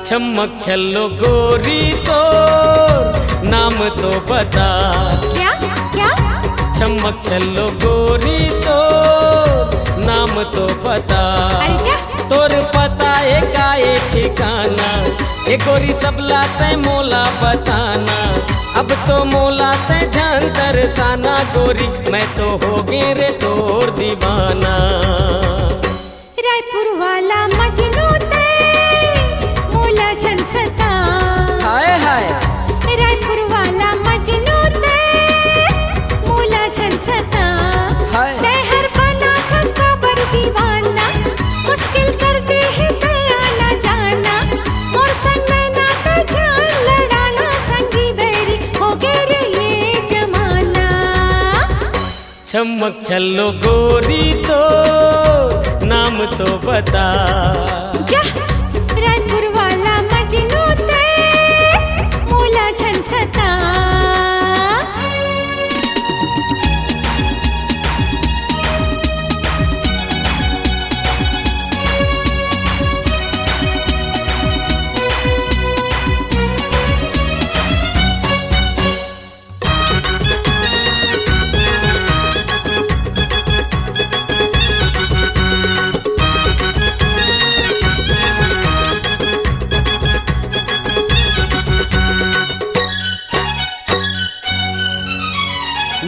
चमक छल्लो गोरी तो नाम तो बता। क्या क्या? चमक छल्लो गोरी तो नाम तो बता। तोर पता है का ये ठिकाना, ये गोरी सबला तय मोला बताना। अब तो मोला तय जान तरसाना गोरी, मैं तो हो गे रे तोर दीवाना। रायपुर वाला मजनू ते मोला जन सता। हाय हाय रायपुर वाला मजनू ते मोला जन सता। लहर बना खस खबर दीवाना, मुश्किल कर दे है दया न जाना। मोर संग ना ते जान लड़ाना, संगी बैरी हो गे रे ये जमाना। चमक छल्लो गोरी तो नाम तो बता। जा रायपुर वाला मजनू ते मोला जन सता।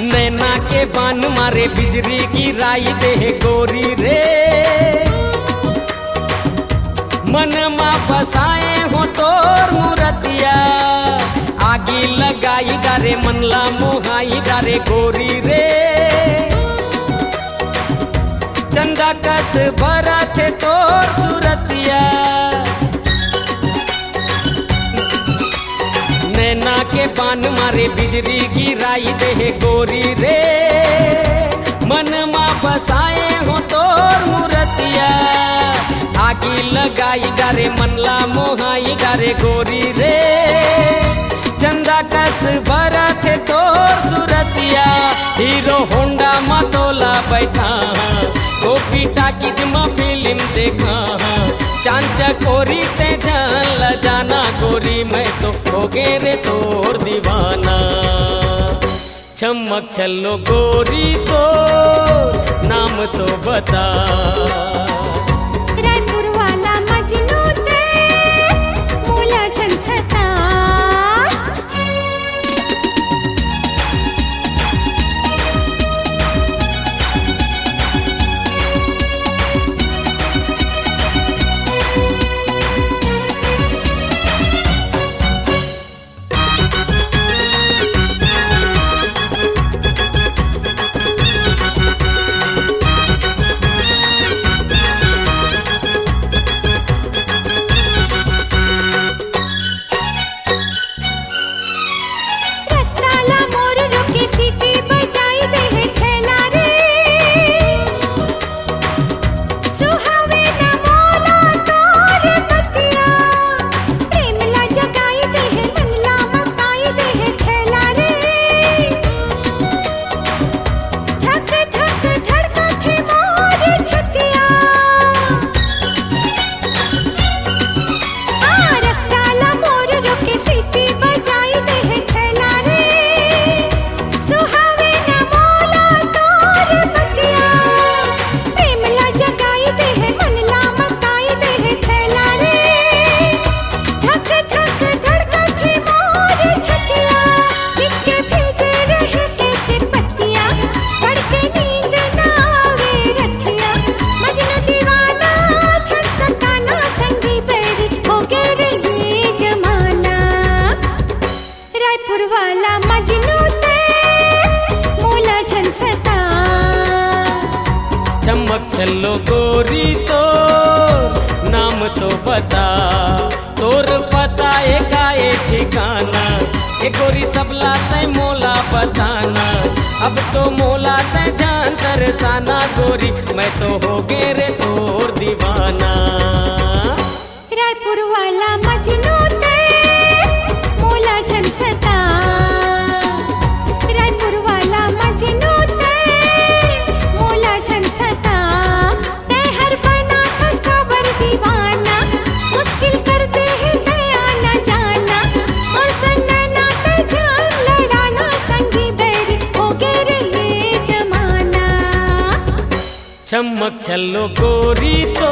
नैना के बान मारे बिजली की राई दे गोरी रे। मन मा बसाए हो तोर मूरतिया, आगी लगाई डारे मनला मोहाई डारे गोरी रे। चंदा कस भरा थे तोर सूरतिया, नैना के बान मारे बिजली गिराई दे गोरी रे। मन मा बसाए हो तोर मूरतिया, आगी लगाई डारे मनला मोहाई डारे गोरी रे। चंदा कस भरा थे तोर सूरतिया, हीरो होंडा मा तोला बैठा, गोपी टाकीज मा फिल्म देखा। चांचकोरी ते जान ल जाना गोरी, मैं तो हो गे रे तोर दीवाना। चमक छल्लो गोरी तो नाम तो बता। रायपुर वाला मजनू ते मोला जन सता। चमक छल्लो गोरी तो नाम तो बता। तोर पता है का ये ठिकाना, ये गोरी सबला तय मोला बताना। अब तो मोला तय जान तरसाना गोरी, मैं तो हो गे रे तोर दीवाना। रायपुर वाला मजनू ते मोला जन सता। रायपुर वाला मजनू ते मोला जन सता। लहर बना खस खबर दीवाना, मुश्किल कर दे है चमक छल्लो गोरी तो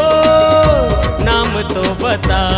नाम तो बता।